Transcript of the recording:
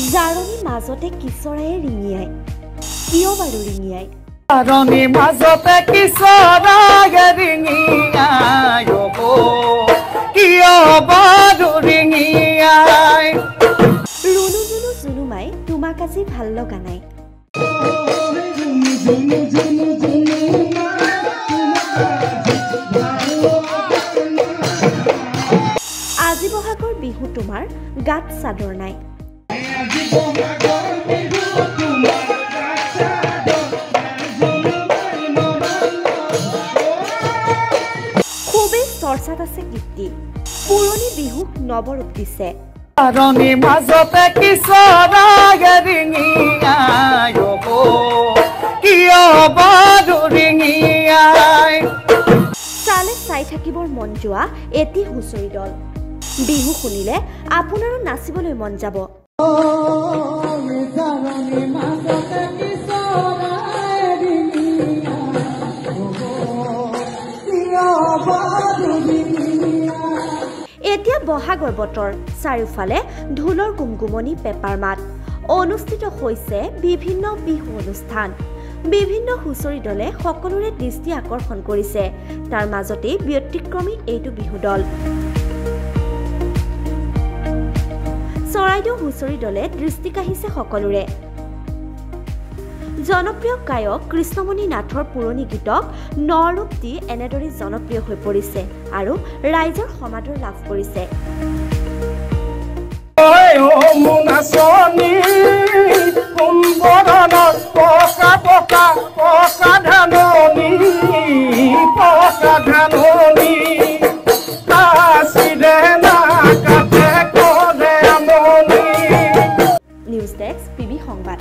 জাৰণি মাজতে কিশোৰায়ে ৰিঙিয়াই কিয় বাৰু ৰিঙিয়াই জাৰণি মাজতে কিশোৰায়ে ৰিঙিয়াই কিয় বাৰু ৰিঙিয়াই ৰুণু জুনু জুনুমাই তোমাক আজি ভাল লগা নাই আজি বহাগৰ বিহু তোমাৰ গাত চাদৰ নাই খুবেই চৰ্চাত আছে গীতটি পুৰণি বিহুক নৱৰূপ দিছে জাৰণি মাজতে কিশোৰায়ে ৰিঙিয়াই কিয় বাৰু ৰিঙিয়াই চালে চাই থাকিবৰ মন যোৱা এটি হুঁচৰি দল বিহু শুনিলে আপোনাৰো নাচিবলৈ মন যাব এতিয়া বহাগৰ বতৰ চাৰিওফালে ঢোলৰ গুমগুমনি পেপাৰ মাত অনুষ্ঠিত হৈছে বিভিন্ন বিহু অনুষ্ঠান বিভিন্ন হুঁচৰি দলে সকলোৰে দৃষ্টি আকৰ্ষণ কৰিছে তাৰ মাজতেই ব্যতিক্ৰমী এইটো বিহু দল চৰাইদেউ হুঁচৰি দলে দৃষ্টি কাঢ়িছে সকলোৰে জনপ্ৰিয় গায়ক কৃষ্ণমণি নাথৰ পুৰণি গীতক নৰূপ দি এনেদৰে জনপ্ৰিয় হৈ পৰিছে আৰু ৰাইজৰ সমাদৰ লাভ কৰিছে নিউজ ডেস্ক পিবি সংবাদ